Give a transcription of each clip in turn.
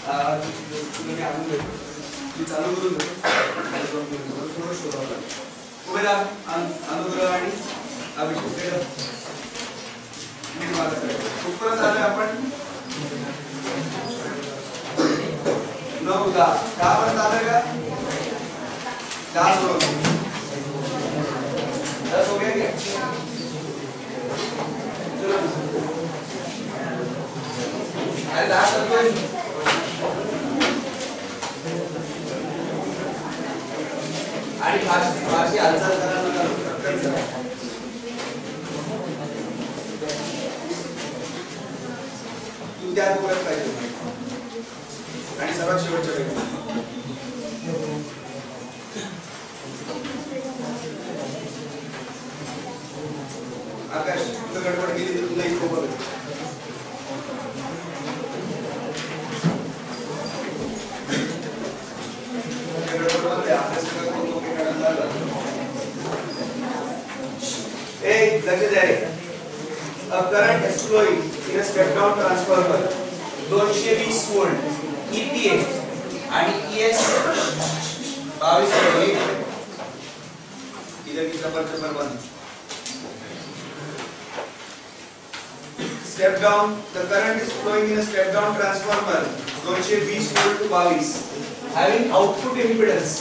तुम्ही आणून देतो मी चालू करून देतो थोडं शोधावं उभे राहा अनुग्रह आणि अभिषेक कुठपर्यंत आलोय आपण 9 10 पर्यंत आलोय का 10 सोडून 10 हो गया क्या चलो अरे 10 करतोय आणि भाषी हालचाल करायला तू त्या बोलत पाहिजे आणि सर्वात शेवटच्या वेळी आकाश तुला गडबड केली तर तुला इथे बोल A current is flowing in a step down transformer 220 volt EPA आणि ES 22 volt इधर की चपर बंद step down the current is flowing in a step down transformer 220 volt to 22 having output impedance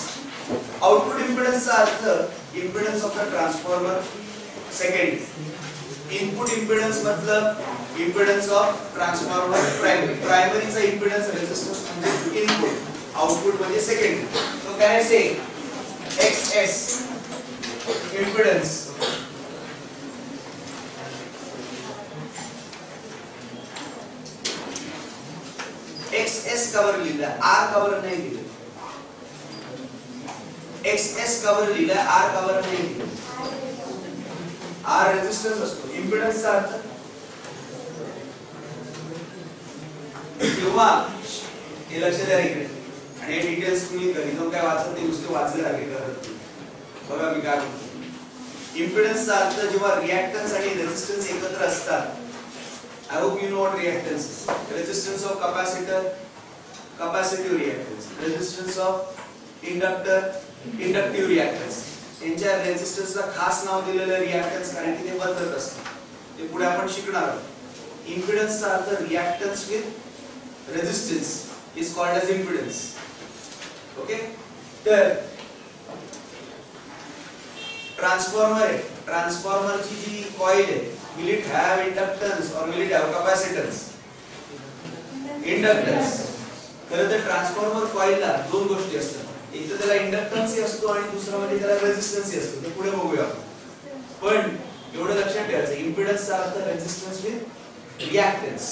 चा अर्थ impedance of the transformer second input impedance मतलब impedance of transformer primary चा impedance resistance म्हणजे input output म्हणजे secondary तो काय से XS impedance XS cover लिहिला R cover नाही लिहिलं XS कवर लिहिला R कवर नाही लिहिलं R रेजिस्टन्स असतो इंपेडन्स चा अर्थ किंवा हे लक्ष द्या इकडे आणि हे डिटेल्स तुम्ही घरी जाऊन काय वाचत नाही नुसते वाचले राहिले करत बघा मी काय म्हणतो इंपेडन्स चा अर्थ जेव्हा रिएक्टन्स आणि रेजिस्टन्स एकत्र असतात I hope you know what reactance is resistance of capacitor capacitive reactance resistance of inductor inductive reactance यांच्या रेजिस्टन्सला खास नाव दिलेलं रिएक्टन्स कारण की ते बदलत असतात ते पुढे आपण शिकणार आहोत इंपेडन्सचा अर्थ reactance with resistance is called as impedance okay तर ट्रान्सफॉर्मर आहे ट्रान्सफॉर्मरची जी कॉइल आहे will it have inductance or will it have capacitance inductance खरं तर ट्रान्सफॉर्मर कॉइलला दोन गोष्टी असतात एक तर त्याला इंडक्टन्स असतो आणि दुसरा म्हणजे त्याला रेजिस्टन्स असतो ते पुढे बघूया पण एवढं लक्षात ठेवायचं इंपेडन्स चा अर्थ resistance with reactance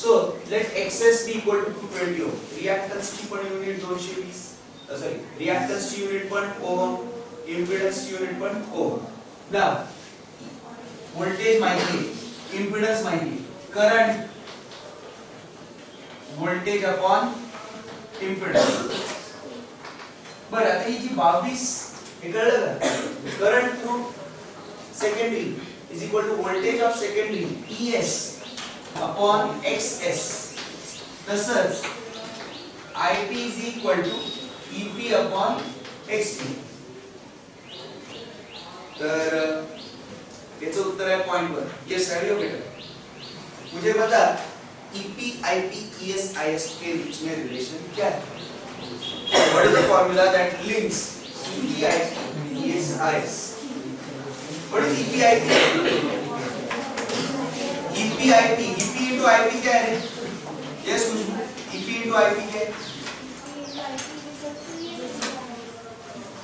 so let XS be equal to 220 ohm reactance ची पण युनिट 220 सॉरी रिएक्टन्स ची युनिट पण ओम इंपेडन्स ची युनिट पण ओम नाउ व्होल्टेज माहिती इंपेडन्स माहिती करंट व्होल्टेज अपॉन इंपेडन्स बरं आता ही जी 22 हे कळलं का current through secondary is equal to voltage of secondary ES upon XS तसंच IP is equal to EP upon XP तर याचं उत्तर आहे पॉइंट 1 यस है हो बेटा मुझे बता EP IP ES IS K beach में रिलेशन क्या है What is the formula that links EPIP, ESIS? What is EPIP? EPIP, EP into IP क्या है? Yes, EP into IP क्या है?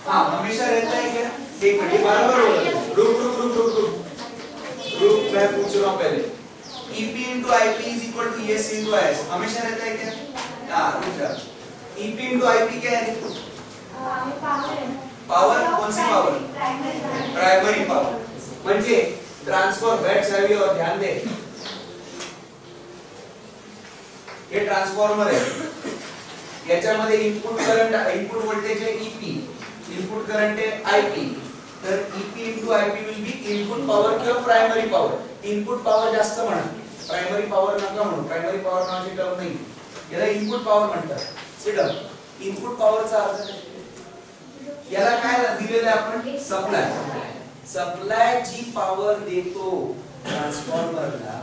हाँ, हमेशा रहता है क्या? एक मिनट, बराबर होगा। रुक, मैं पूछ रहा हूँ पहले। EP into IP is equal to ES into IS. हमेशा रहता है क्या? हाँ, रुक जा। EP into IP क्या है? पावर कौन सी पावर? प्राइमरी पावर म्हणजे ट्रांसफॉर्मर बैठ जावी और ध्यान दे हे ट्रांसफॉर्मर आहे याच्यामध्ये इनपुट करंट इनपुट व्होल्टेज आहे EP इनपुट करंट आहे IP तर EP into IP will be input power किंवा प्राइमरी पॉवर इनपुट पॉवर जास्त म्हणा प्रायमरी पॉवर नका म्हणू, प्रायमरी पॉवर नावाची टर्म नाही, याला इनपुट पॉवर म्हणतात. सिडम इनपुट पॉवरचा अर्थ काय? याला काय दिलेलं आहे आपण? सप्लाय. सप्लाय जी पॉवर देतो ट्रान्सफॉर्मरला,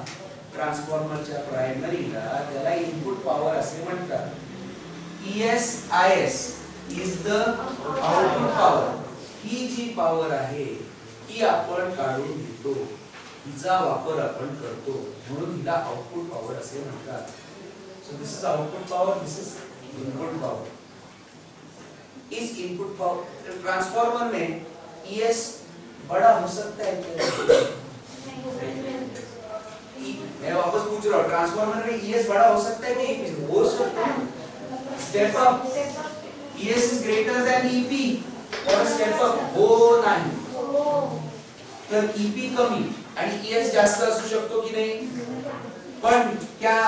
ट्रान्सफॉर्मरच्या प्रायमरीला, त्याला इनपुट पॉवर असे म्हणतात. ESIS is the output power. ही जी पॉवर आहे ही आपण काढून घेतो, हिचा वापर आपण करतो, म्हणून हिला आउटपुट पॉवर असे म्हणतात. So this is output power, this is input power. Is input power transformer में ES बड़ा हो सकता है क्या? मैं वापस पूछ रहा हूँ, ट्रांसफार्मर में ES बड़ा हो सकता है क्या? हो सकता है. Step up, ES is greater than EP और स्टेप अप हो नाही. तर EP कमी आणि ES जास्त असू शकतो की नाही? पण क्या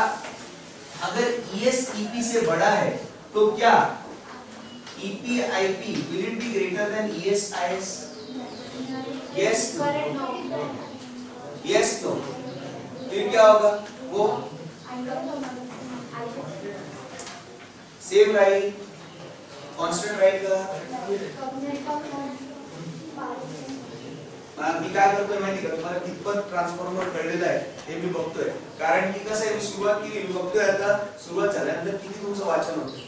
अगर ES EP से बड़ा है तो क्या EP IP will it be greater than ESIS? Yes no. Yes no. फिर क्या होगा? वो सेम राहील, कॉन्स्टंट राहील का? मी काय करतोय माहिती का तुम्हाला? कितपत ट्रान्सफॉर्मर कळलेलं आहे हे मी बघतोय, कारण की कसं आहे, मी सुरुवात केली, मी बघतोय आता सुरुवात झाल्यानंतर किती तुमचं वाचन होतं.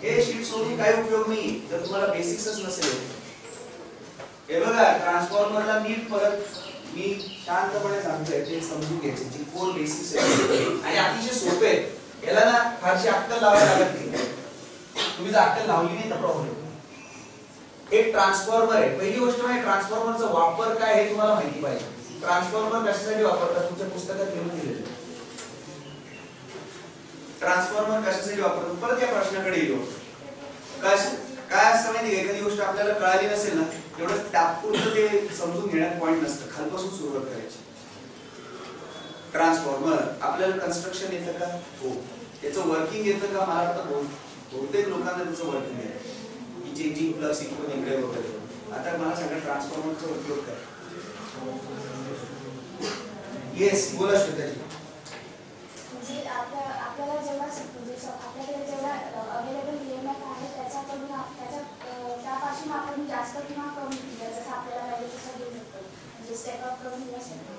हे शीट सोडून काही उपयोग नाही जर तुम्हाला बेसिक्सच नसेल. हे बघा, ट्रान्सफॉर्मरला नीट परत मी शांतपणे सांगतोय, ते समजून घ्यायचे जे 4 बेसिक्स आहेत आणि अतिशय सोपे आहेत. याला ना फारशी अक्कल लावायला लागत नाही. तुम्ही जर अक्कल लावली नाही तर प्रॉब्लेम. एक ट्रान्सफॉर्मर आहे. पहिली गोष्ट म्हणजे ट्रान्सफॉर्मरचा वापर काय हे तुम्हाला माहिती पाहिजे. ट्रान्सफॉर्मर कशासाठी वापरतात? तुमच्या पुस्तकात लिहून दिलेलं आहे. ट्रान्सफॉर्मर कशासाठी वापरतात? परत या प्रश्नाकडे येऊ. काय असतं माहिती आहे, एखादी गोष्ट आपल्याला कळाली नसेल ना, एवढं तात्पुरतं ते समजून घेण्यात पॉइंट नसतं, खालपासून सुरुवात करायची. ट्रान्सफॉर्मर आपल्याला कन्स्ट्रक्शन येतं का? हो. त्याचं वर्किंग येतं का? मला वाटतं बहुतेक लोकांना त्याचं वर्किंग येतं, की चेंजिंग फ्लक्स इकडून इकडे वगैरे. आता मला सांगा ट्रान्सफॉर्मरचा उपयोग काय? येस, बोला श्वेताजी. म्हणजे आपल्याला जेवढा आपल्याकडे जेवढा अवेलेबल EMF आहे त्याच्याकडून त्यापासून आपण जास्त किंवा कमी जसं आपल्याला पाहिजे तसं घेऊ शकतो. म्हणजे स्टेप अप करून घेऊ शकतो.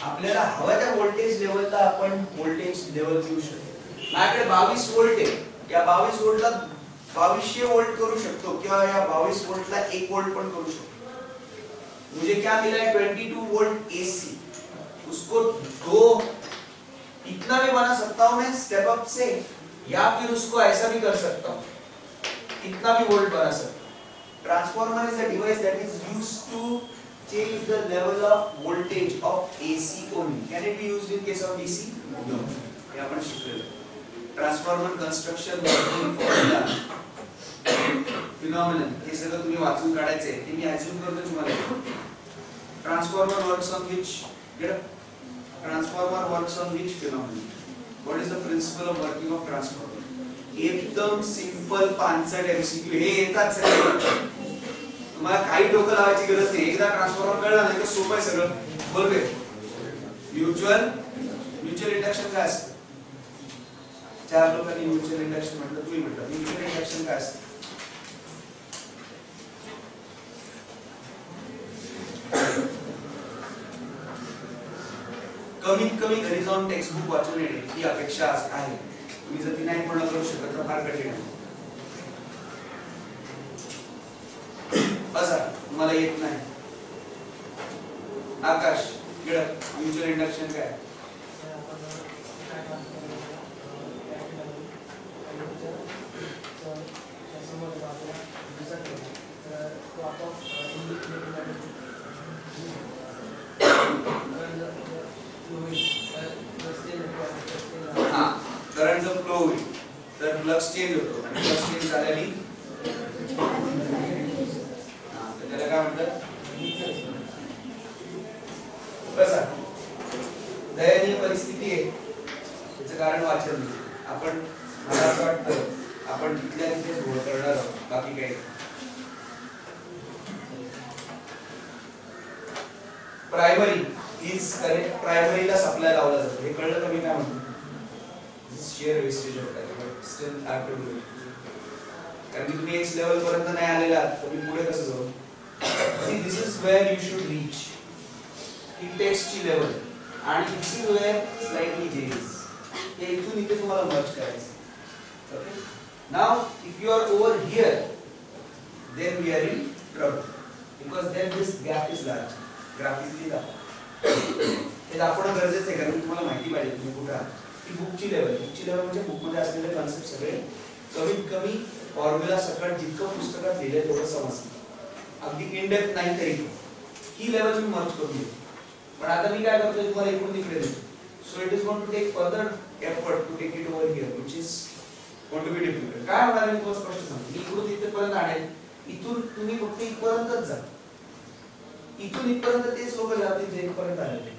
आपल्याला हव्या त्या व्होल्टेज लेवलला आपण व्होल्टेज लेवल देऊ शकतो. माझ्याकडे 22 व्होल्ट आहे, या 22 व्होल्टला 2200 वोल्ट करू शकतो किंवा या 22 व्होल्टला 1 वोल्ट पण करू शकतो. मुझे क्या मिला है? 22 वोल्ट AC. उसको दो इतना भी बना सकता हूं मैं स्टेप अप से, या फिर उसको ऐसा भी कर सकता हूं, इतना भी वोल्ट बना सकता हूं. Transformer is a device that is used to change the level of voltage of AC only. Can it be used in case of DC? No. हे आपण शिकलो. Transformer construction working formula phenomenon हे सगळं तुम्ही वाचून काढायचे. ते मी अज्यूम करतो तुम्हाला. Transformer works on which transformer works on which phenomenon? What is the principle of working of transformer? एकदम सिंपल 5 MCQ हे येतात सगळे. तुम्हाला काही डोकं लावायची गरज नाही. एकदा ट्रान्सफॉर्मर कळलं नाही तर सोपं आहे सगळं. बरोबर. म्युच्युअल इंडक्शन काय असतं? 4 लोकांनी म्युच्युअल इंडक्शन म्हटलं, तुम्ही म्हटलं म्युच्युअल इंडक्शन काय असतं? कमीत कमी घरी जाऊन टेक्स्ट बुक वाचून येणे ही अपेक्षा आहे. तुम्ही जर ती नाही पूर्ण करू शकत तर फार कठीण आहे. तुम्हाला येत नाही. आकाश गिळक, म्युच्युअल इंडक्शन काय? करंट जर फ्लो होईल तर फ्लक्स चेंज होतो आणि फ्लक्स चेंज झाल्याने त्याला काय म्हणतात? बसा, दयनीय परिस्थिती आहे. त्याचं कारण वाचन. आपण मला असं वाटतं आपण तिथल्या तिथेच घोळ करणार आहोत, बाकी काही. प्रायमरी हीच करेक्ट प्रायमरीला सप्लाय लावला जातो. हे कळलं का मी काय म्हणतो? Sheer wastage of time, but still I to do it. कारण की तुम्ही एक्स लेवल पर्यंत नाही आलेला तर मी पुढे कसं जाऊ? See this is where you should reach. ही टेक्स्टची लेवल आणि this is where slightly changes. हे इथून इथे तुम्हाला मर्ज करायचं. Okay. Now if you are over here, then we are in trouble because then this gap is large. Graphically हे दाखवणं गरजेचं आहे कारण तुम्हाला माहिती पाहिजे तुम्ही कुठे आहात. ही बुकची लेवल म्हणजे बुकमध्ये असलेले कॉन्सेप्ट सगळे कमीत कमी फॉर्म्युला सकट जितकं पुस्तकात लिहिलंय तेवढं समजतं. अगदी इन डेप्थ नाही तरी ही लेवल मी मर्ज करून घेतो. पण आता मी काय करतोय तुम्हाला इकडून तिकडे देतो. So it is going to take further effort to take it over here which is going to be difficult. काय होणार मी तुम्हाला स्पष्ट सांगतो. मी इकडून इथपर्यंत आणेल. इथून तुम्ही फक्त इथपर्यंतच जा. इथून इथपर्यंत तेच लोक जातील जे इथपर्यंत आले.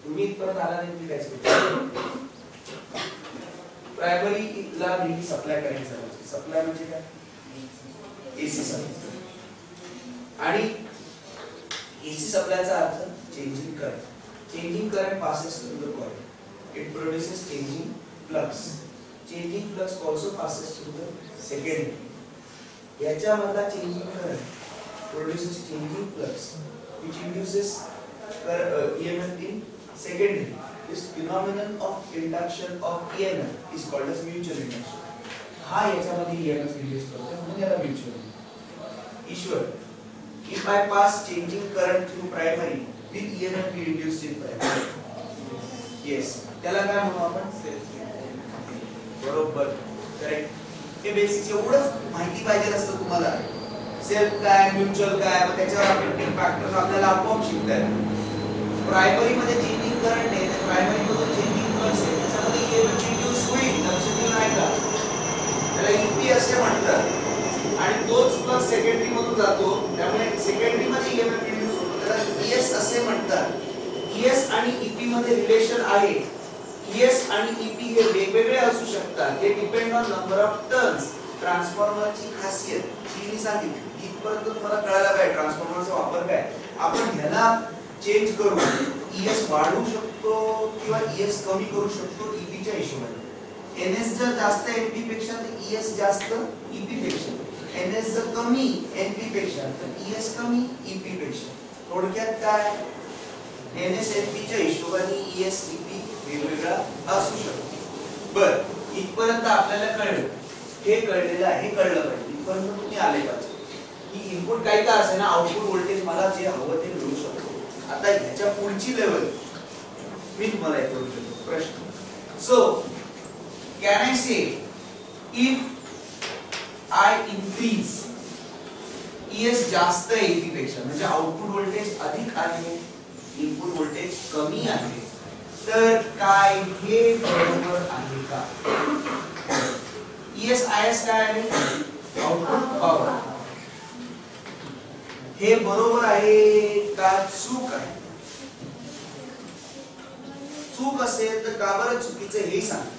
तुम्ही इथपर्यंत आला नाही तुम्ही काहीच करू. प्रायमरीला नेहमी सप्लाय करायचं. सप्लाय म्हणजे काय? AC supply. आणि एसी सप्लायचा अर्थ changing current. Changing current passes through the coil. It produces changing flux. Changing flux also passes through the secondary. याच्यामधला changing current produces changing flux which induces EMF in secondary. This phenomenon of induction of EMF is called as mutual induction. हा याच्यामध्ये EMF induce करतो म्हणून याला mutual. Ishwar, if I pass changing current through primary, will EMF be induced in primary? Yes. त्याला काय म्हणू आपण? बरोबर. करेक्ट. हे बेसिक्स एवढंच माहिती पाहिजे असतं तुम्हाला. सेल्फ काय, म्युच्युअल काय, मग त्याच्यावर अफेक्टिंग फॅक्टर्स आपल्याला आपोआप शिकता येतात. प्रायमरी मध्ये चेंजिंग करंट आहे, तर प्रायमरी मध्ये चेंजिंग फ्लक्स आहे. त्याच्यामध्ये EMF इंड्यूस होईल. लक्षात येईल नाही का? त्याला EP असे म्हणतात. आणि तोच फ्लक्स सेकंडरी मधून जातो. त्यामुळे सेकंडरी मध्ये EMF इंड्यूस होतो. त्याला ES असे म्हणतात. ES आणि EP मध्ये रिलेशन आहे. ES आणि EP हे वेगवेगळे असू शकतात. ते depend on number of turns. ट्रान्सफॉर्मरची खासियत जी मी सांगितली इथपर्यंत तुम्हाला कळायला पाहिजे. ट्रान्सफॉर्मरचा वापर काय? आपण ह्याला चेंज करू ES वाढवू शकतो किंवा ES कमी करू शकतो EP च्या हिशोबाने. NS जर जास्त NP पेक्षा तर ES जास्त EP पेक्षा. NS जर कमी NP पेक्षा तर ES कमी EP पेक्षा. थोडक्यात काय? NS NP च्या हिशोबाने ES EP वेगवेगळा असू शकतो. बर, इथपर्यंत आपल्याला कळलं. हे कळलेलं आहे, हे कळलं पाहिजे. इथपर्यंत तुम्ही आले पाहिजे की इनपुट काही का असे ना आउटपुट व्होल्टेज मला जे हवं ते मिळू शकतो. आता ह्याच्या पुढची लेवल मी तुम्हाला एक प्रश्न. So can I say if I increase ES जास्त आहे EP पेक्षा म्हणजे आउटपुट व्होल्टेज अधिक आहे, इनपुट व्होल्टेज कमी आहे, तर काय हे बरोबर आहे का? ES IS काय आहे? Output power. हे बरोबर आहे का चूक आहे? चूक असेल तर का बरं चुकीचं हे सांग.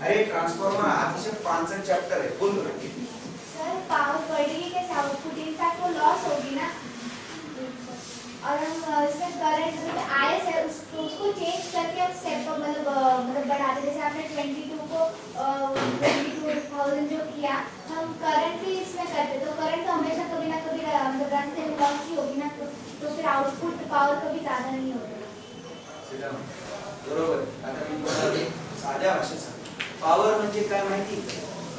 अरे ट्रांसफॉर्मर अतिशय 5 चैप्टर है. बोल रहे सर पावर बढ़ेगी कैसे? आउटपुट इनफैक्ट वो लॉस होगी ना. और हम इसमें करंट जो आईएस है उसको चेंज करके हम स्टेप मतलब बढ़ाते. जैसे आपने 22 को 22,000 जो किया, हम करंट भी इसमें करते तो करंट तो हमेशा कभी ना कभी मतलब रास्ते में लॉस ही होगी ना. तो फिर आउटपुट पावर कभी ज्यादा नहीं होगी. बरोबर. आता मी तुम्हाला साध्या भाषेत सांगतो. पावर म्हणजे काय माहिती?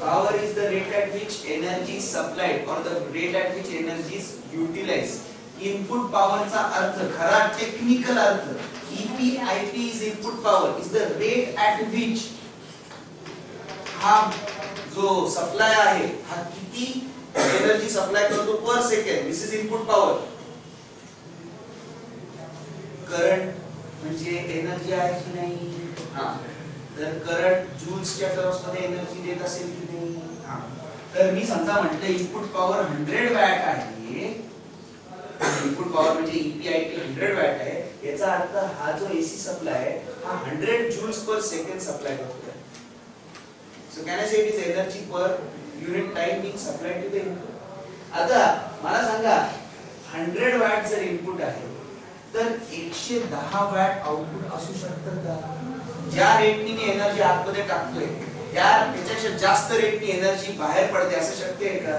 Power is the rate at which energy is supplied or the rate at which energy is utilized. Input power चा अर्थ खरा टेक्निकल अर्थ EP IP is input power is the rate at which हा जो supply आहे हा किती energy supply करतो per second. This is input power. Current म्हणजे एनर्जी आहे की नाही? हां. तर करंट जूल्सच्या टर्म्स मध्ये एनर्जी देत असेल की नाही? हां. तर मी समजा म्हटलं इनपुट पॉवर 100 वॅट आहे. इनपुट पॉवर म्हणजे EPIP 100 वॅट आहे. याचा अर्थ हा जो AC सप्लाय आहे हा 100 जूल्स पर सेकंड सप्लाय करतो. So can I say it is energy per unit time being supplied to the input. आता मला सांगा 100 वॅट जर इनपुट आहे तर 110 वॅट आउटपुट असू शकतं का? ज्या रेटनी मी एनर्जी आतमध्ये टाकतोय त्याच्यापेक्षा जास्त रेटनी एनर्जी बाहेर पडते असं शक्य आहे का?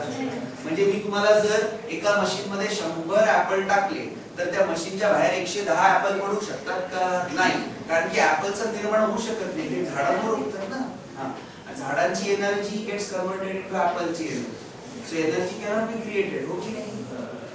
म्हणजे मी तुम्हाला जर एका मशीन मध्ये 100 ऍपल टाकले तर त्या मशीनच्या बाहेर 110 ऍपल पडू शकतात का? नाही, कारण की ऍपलचं निर्माण होऊ शकत नाही, ते झाडांवर उगतात ना. झाडांची एनर्जी गेट्स कन्वर्टेड इनटू ऍपलची energy. So energy cannot be created, हो की नाही?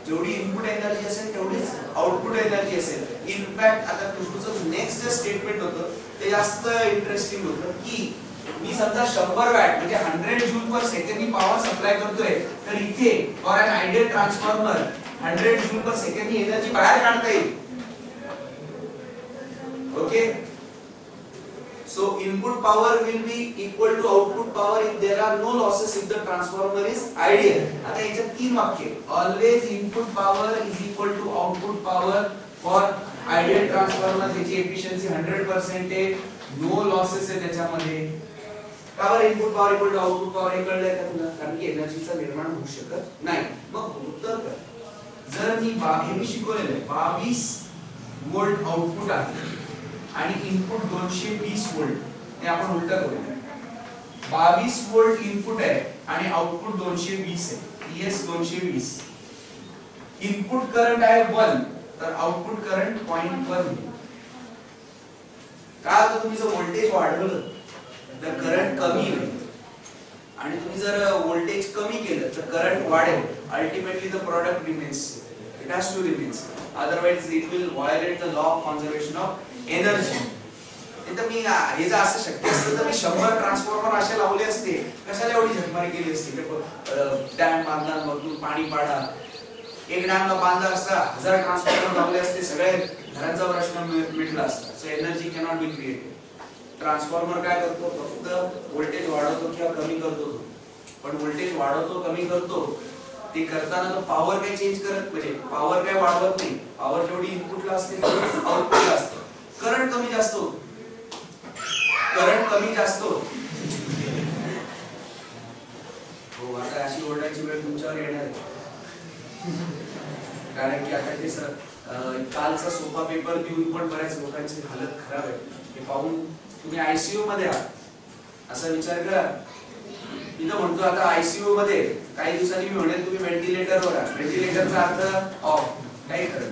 जेवढी इनपुट एनर्जी असेल तेवढीच आउटपुट एनर्जी असेल. इनफॅक्ट आता खुशबूचं नेक्स्ट जे स्टेटमेंट होतं ते जास्त इंटरेस्टिंग होतं की मी समजा 100 वॅट म्हणजे 100 जूल पर सेकंड ही पॉवर सप्लाय करतोय, तर इथे for an ideal transformer 100 joule per second ही एनर्जी बाहेर काढता येईल. Okay, so input power will be equal to output power if there are no losses if the transformer is ideal. आता याच्यात 3 वाक्य. Always input power is equal to output power for ideal transformer. त्याची efficiency 100% आहे, no losses आहे त्याच्यामध्ये. का बरं input power equal to output power हे कळलंय का तुला? कारण की एनर्जीचं निर्माण होऊ शकत नाही. मग उत्तर काय? जर मी शिकवलेलं आहे 22 व्होल्ट आउटपुट आहे आणि इनपुट 220 व्होल्ट, हे आपण उलट करूया. 22 व्होल्ट इनपुट आहे आणि आउटपुट 220 आहे, PS 220. इनपुट करंट आहे 1 तर आउटपुट करंट 0.1. का तर तुम्ही जर व्होल्टेज वाढवलं तर करंट कमी होईल आणि तुम्ही जर व्होल्टेज कमी केलं तर करंट वाढेल. Ultimately the product remains, it has to remains, otherwise it will violate the law of conservation of energy. तर मी हे जर असं शक्य असतं तर मी 100 ट्रान्सफॉर्मर असे लावले असते, कशाला एवढी झटमारी केली असती? डॅम बांधा, मधून पाणी पाडा. एक डॅमला बांधला असता 1000 ट्रान्सफॉर्मर लावले असते, सगळे घरांचा प्रश्न मिटला असता. So energy cannot be created. Transformer काय करतो? फक्त व्होल्टेज वाढवतो किंवा कमी करतो. पण व्होल्टेज वाढवतो कमी करतो ते करताना तो पॉवर काय चेंज करत, म्हणजे पॉवर काय वाढवत नाही. पॉवर जेवढी इनपुटला असते तेवढी आउटपुटला असते. करंट कमी जास्त होतो, करंट कमी जास्त होतो. हो, आता अशी ओरडायची वेळ तुमच्यावर येणार आहे, कारण की आता ते कालचा सोपा पेपर देऊन पण बऱ्याच लोकांची हालत खराब आहे. हे पाहून तुम्ही आयसीयू मध्ये आहात असा विचार करा. मी तर म्हणतो आता आयसीयू मध्ये काही दिवसांनी मी म्हणेन तुम्ही व्हेंटिलेटरवर आहात. व्हेंटिलेटरचा अर्थ ऑफ, काही खरं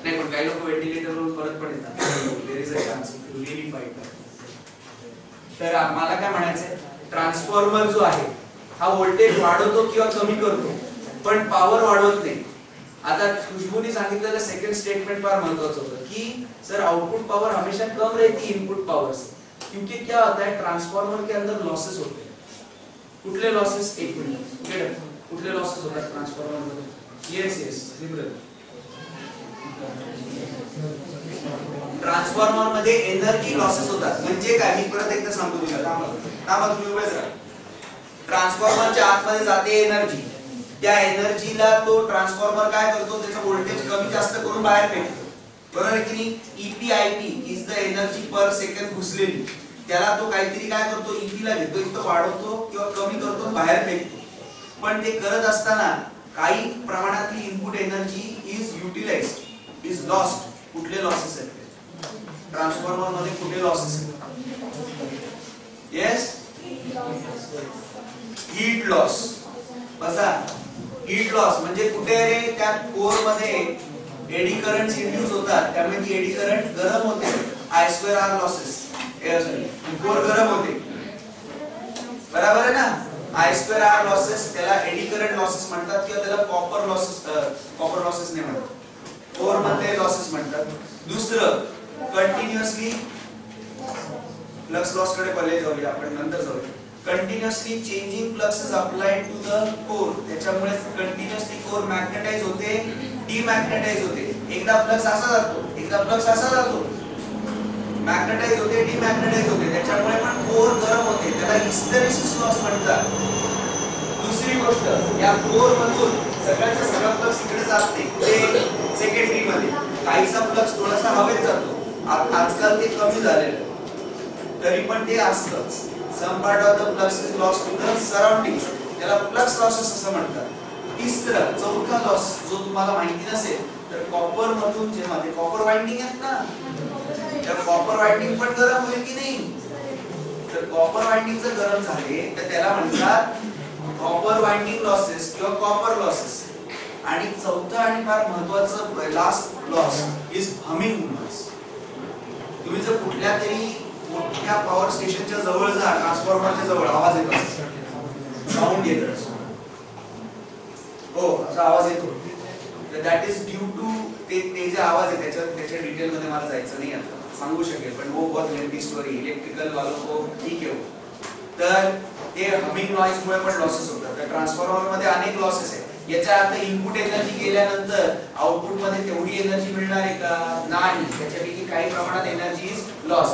नाही. पण काही लोक व्हेंटिलेटरवरून परत पण येतात. There is a chance to really fight. तर मला काय म्हणायचंय, ट्रान्सफॉर्मर जो आहे हा व्होल्टेज वाढवतो किंवा कमी करतो पण पॉवर वाढवत नाही. आता खुशबूनी सांगितलेलं सेकंड स्टेटमेंट फार महत्वाचं होतं की सर आउटपुट पावर हमेशा कम रहती है इनपुट पावर से, क्योंकि क्या होता है ट्रांसफार्मर के अंदर लॉसेस होते हैं. कुठले लॉसेस? एक मिनिट, कुठले लॉसेस होतात ट्रान्सफॉर्मर मध्ये? Yes liberal. ट्रान्सफॉर्मर मध्ये एनर्जी लॉसेस होतात. म्हणजे काय? मी परत एकदा सांगतो तुम्हाला, थांबा तुम्ही उभेच राहा. ट्रान्सफॉर्मरच्या आतमध्ये जाते एनर्जी, त्या एनर्जीला तो ट्रान्सफॉर्मर काय करतो? त्याचं व्होल्टेज कमी जास्त करून बाहेर फेकतो. बरोबर आहे की नाही? EPIP is the energy per second घुसलेली, त्याला तो काहीतरी काय करतो? ईपीला घेतो, इथं वाढवतो किंवा कमी करतो, बाहेर फेकतो. पण ते करत असताना काही प्रमाणातली input energy is utilized, is lost. कुठले लॉसेस आहेत ट्रान्सफॉर्मर मध्ये? कुठे लॉसेस आहेत? Yes, heat loss. बसा, हीट लॉस म्हणजे कुठे रे? त्या कोर मध्ये एडी करंट्स इंड्यूस होतात, त्यामुळे ती एडी करंट गरम होते. I2R लॉसेस, कोर गरम होते. बरोबर आहे ना? I2R लॉसेस त्याला एडी करंट लॉसेस म्हणतात किंवा त्याला कॉपर लॉसेस नाही म्हणतात, कोर मध्ये लॉसेस म्हणतात. दुसरं कंटिन्युअसली फ्लक्स लॉस कडे पहिले जाऊया आपण, नंतर जाऊया. Continuously changing flux is applied to the core, त्याच्यामुळे कंटिन्युअसली कोर मॅग्नेटाइज होते, डिमॅग्नेटाइज होते. एकदा फ्लक्स असा जातो, एकदा फ्लक्स असा जातो, मॅग्नेटाइज होते, डिमॅग्नेटाइज होते, त्याच्यामुळे पण कोर गरम होते, त्याला हिस्टेरिसिस लॉस म्हणतात. दुसरी गोष्ट, या कोर मधून सगळ्याचा सगळा फ्लक्स इकडे जाते, कुठे? सेकंडरी मध्ये. काहीसा फ्लक्स थोडासा हवेत जातो, आजकाल ते कमी झालेलं, तरी पण ते असतंच. Some part of the flux is lost to the surroundings, त्याला फ्लक्स लॉसेस असं म्हणतात. तिसरं चौथा लॉस जो तुम्हाला माहिती नसेल तर कॉपर मधून जेव्हा ते कॉपर वाइंडिंग आहेत ना, तर कॉपर वाइंडिंग पण गरम होईल की नाही? तर कॉपर वाइंडिंग जर गरम झाले तर त्याला म्हणतात कॉपर वाइंडिंग लॉसेस किंवा कॉपर लॉसेस. आणि चौथा आणि फार महत्त्वाचं last loss is humming loss. तुम्ही जर कुठल्या तरी मोठ्या पॉवर स्टेशनच्या जवळ जा, ट्रान्सफॉर्मरच्या जवळ आवाज येत असतो, साऊंड येत असतो, हो असा आवाज येतो, तर दॅट इज ड्यू टू ते जे आवाज आहे त्याच्या डिटेल मध्ये मला जायचं नाही आता, सांगू शकेल पण वो बहुत लेंथी स्टोरी, इलेक्ट्रिकल वालों को ठीक है. तर ते हमिंग नॉइज मुळे पण लॉसेस होतात. तर ट्रान्सफॉर्मर मध्ये अनेक लॉसेस आहेत. याचा अर्थ इनपुट एनर्जी गेल्यानंतर आउटपुट मध्ये तेवढी एनर्जी मिळणार आहे का? नाही, त्याच्यापैकी काही प्रमाणात एनर्जी इज लॉस.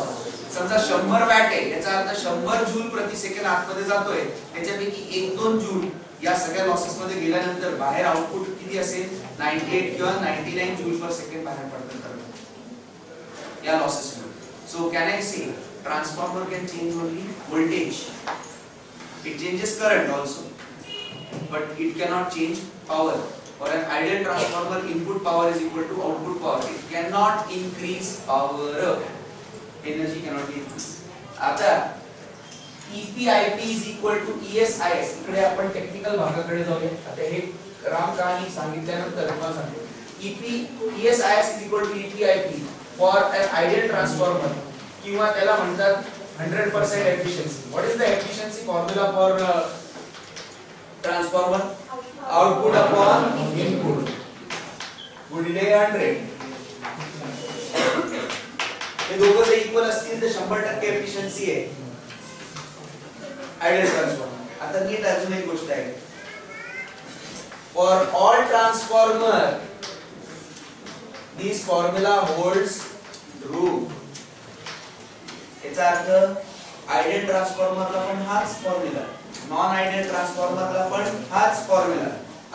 समजा 100 वॅट आहे, याचा अर्थ 100 जूल प्रति सेकंद आतमध्ये जातोय, त्याच्यापैकी 1-2 जूल या सगळ्या लॉसेस मध्ये गेल्यानंतर बाहेर आउटपुट किती असेल? 98 किंवा 99 जूल पर सेकंड बाहेर पडतात या लॉसेस मुळे. So can I say transformer can change only voltage, it changes current also, but it cannot change power. For an ideal transformer, input power is equal to output power. It cannot increase power. Energy cannot be increased. आता EPIP is equal to ESIS. इकडे आपण technical भागाकडे जाऊया. आता हे राम कहाणी सांगितल्यानंतर तुम्हाला सांगतो. ESIS is equal to EPIP for an ideal transformer, किंवा त्याला म्हणतात 100% efficiency. What is the efficiency formula for transformer? Output upon input गुणिले 100. हे दोघं जर इक्वल असतील तर 100% एफिशिएन्सी आहे आयडियल ट्रान्सफॉर्मर. आता नीट अजून एक गोष्ट आहे, for all transformer this formula holds true. याचा अर्थ आयडियल ट्रान्सफॉर्मरला पण हाच फॉर्म्युला, नॉन आयडियल ट्रान्सफॉर्मरला पण हाच फॉर्म्युला.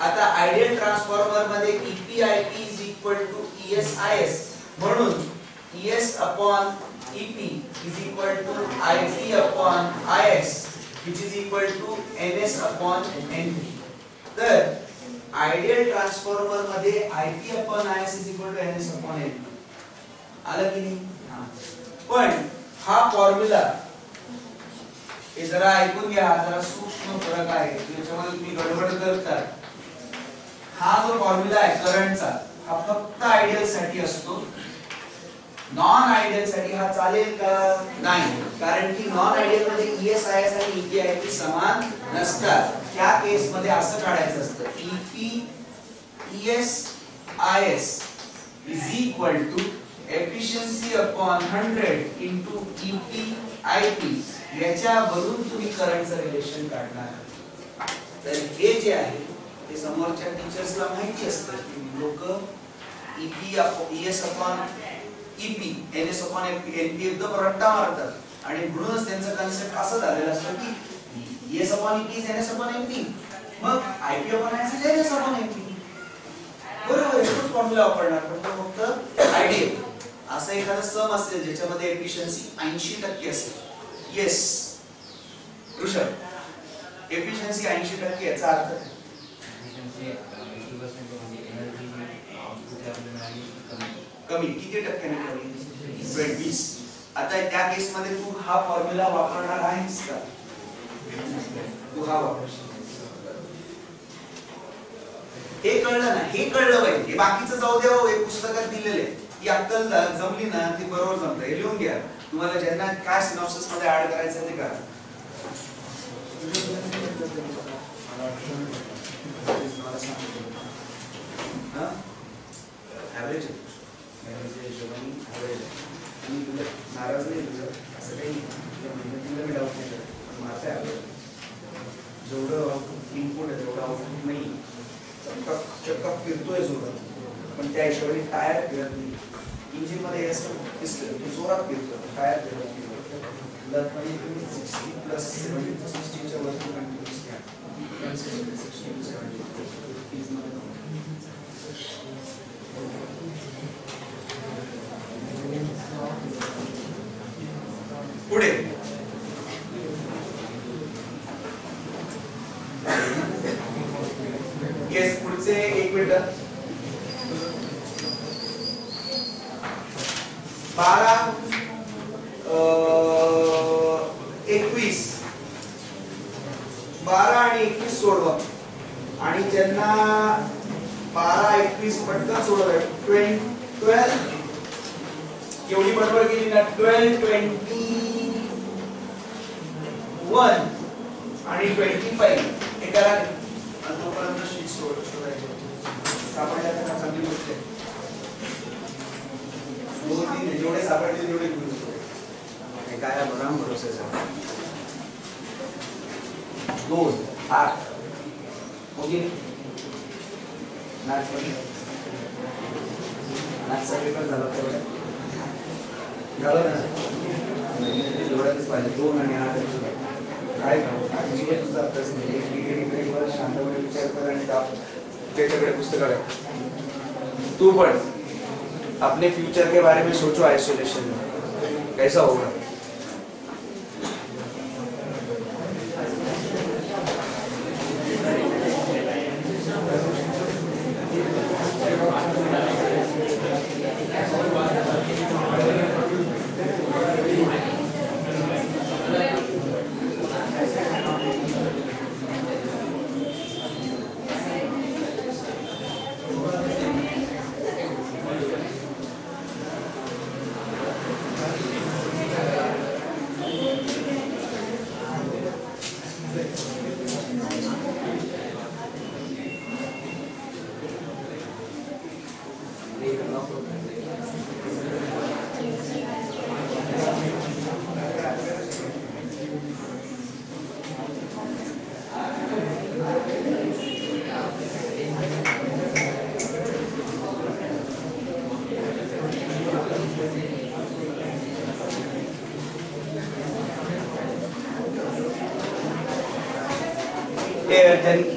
आता आयडियल ट्रान्सफॉर्मर मध्ये EPIP is equal to ESIS, म्हणून ES upon EP is equal to IP upon IS, which is equal to NS upon NP. तर आयडियल ट्रान्सफॉर्मर मध्ये IP upon IS is equal to NS upon NP. आलं की नाही? पण हा formula हे जरा ऐकून घ्या, जरा सूक्ष्म फरक आहे त्याच्यामध्ये तुम्ही गडबड करता. हा जो फॉर्म्युला आहे करंटचा, हा फक्त आयडियल साठी असतो, नॉन आयडियल साठी हा चालेल का? नाही, कारण की नॉन आयडियल मध्ये ESIS आणि EPIP समान नसतात. त्या केस मध्ये असं काढायचं असतं, ESIS is equal to efficiency upon 100 into EPIP. याच्यावरून तुम्ही करंटचं रिलेशन काढणार. तर हे जे आहे ते समोरच्या टीचर्सला माहिती असतं की लोक ES upon EP, NS upon NP एकदम रट्टा मारतात आणि म्हणूनच त्यांचं कन्सेप्ट असं झालेलं असतं की ES upon EP is NS upon NP, मग IP upon IS is NS upon NP. बरोबर, एकच फॉर्म्युला वापरणार, पण तो फक्त आयडियल. असं एखादा सम असेल ज्याच्यामध्ये एफिशिएन्सी 80% असेल. येस ऋषभ, एफिशिएन्सी 80% याचा अर्थ कमी. किती टक्क्याने कमी? 20. आता त्या केस मध्ये तू हा फॉर्म्युला वापरणार आहेस का? तू हा वापरशील. हे कळलं ना? हे कळलं पाहिजे. हे बाकीचं जाऊ द्या, हे पुस्तकात दिलेलं आहे. ही अक्कल जमली ना ती बरोबर जमतं. हे लिहून घ्या. तुम्हाला ज्यांना काय सिनॉप्सिस मध्ये ऍड करायचं ते करा. ऍव्हरेज आणि तुला नाराज नाही तुझं असं काही मेहनतीला मी डाऊट नाही करत, पण माझं ऍव्हरेज जेवढं इनपुट आहे तेवढं आउटपुट नाही. चक्का फिरतोय जोरात, पण त्या हिशोबाने टायर फिरत नाही. इंजिन मध्ये असं दिसलं जोरात फिरतो, टायर फिरत नाही. 60 प्लस 60 च्या वरती कंटिन्यूअस घ्या. 60 to 70 पुढे 12 21 12 आणि 21 सोडवा आणि ज्यांना 12 21 पटकन सोडवा 12 एवढी बरोबर केली ना 12 21 आणि 25 हे करा आणि तोपर्यंत शीट सोडायची सापडल्या तर चांगली गोष्ट आहे 2-3 जेवढे सापडले तेवढे घेऊन हे काय बराम प्रोसेस आहे 2 8 ओके नाच पेपर झाला तेवढं झालं ना एवढ्याच पाहिजे 2 आणि 8 काय जीवन तुझा अभ्यास नाही एक वर शांतपणे विचार कर आणि त्याच्याकडे पुस्तकाकडे तू पण अपने फ्यूचर के बारे में सोचो आइसोलेशन में कैसा होगा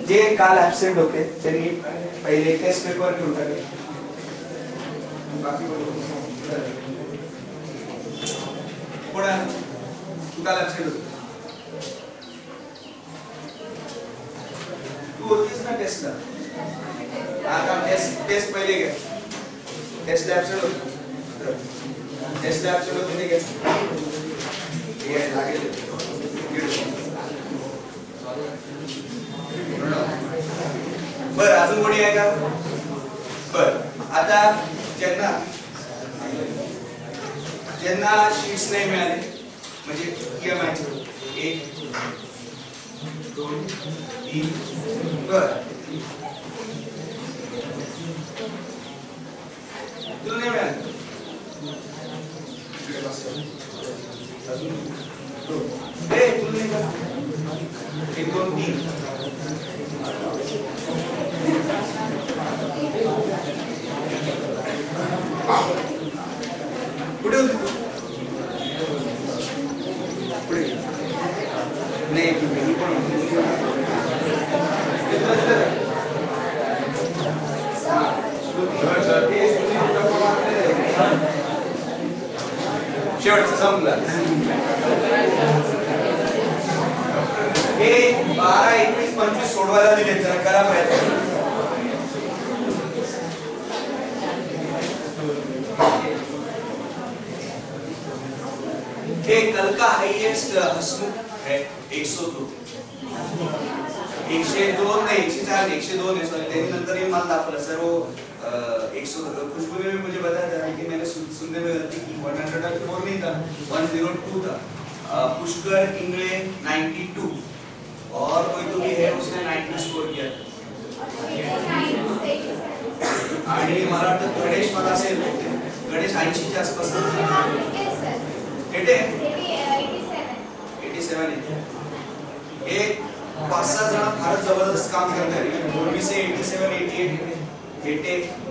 जे काल ऍब्सेंट होते त्यांनी पहिले टेस्ट पेपर घेऊन टाकले पुढे तू काल ऍब्सेंट होते तू होतीस ना टेस्टला आता टेस्ट पहिले घे टेस्ट ऍब्सेंट होते टेस्ट ऍब्सेंट होते ते घे हे लागेल बर अजून कोणी आहे का बर आता ज्यांना शीट्स नाही मिळाले म्हणजे EMI 1 2 3 बर तुला नाही मिळाले अजून तुला नाही का 1 2 3 पुढे होती पुढे नाही मी पण शेवटचं संपलं हे 12 21 25 सोडवायला दिले जरा करा प्रयत्न ये कल का हाईएस्ट हसमुख है 102 102 नहीं 104 102 है सॉरी लेकिन नंतर ये मान दाखवलं सर्व 102 खुशबू ने भी मुझे बताया था कि मैंने सुनने में गलती की 104 नहीं था 102 था पुष्कर इंगळे 92 और कोई तो भी है उसने 90 स्कोर किया आणि मला वाटतं गणेश मला असेल गणेश 80 च्या आसपास किती 87 एक 5-6 जण फार जबरदस्त काम करतात पूर्वी से 87 88 88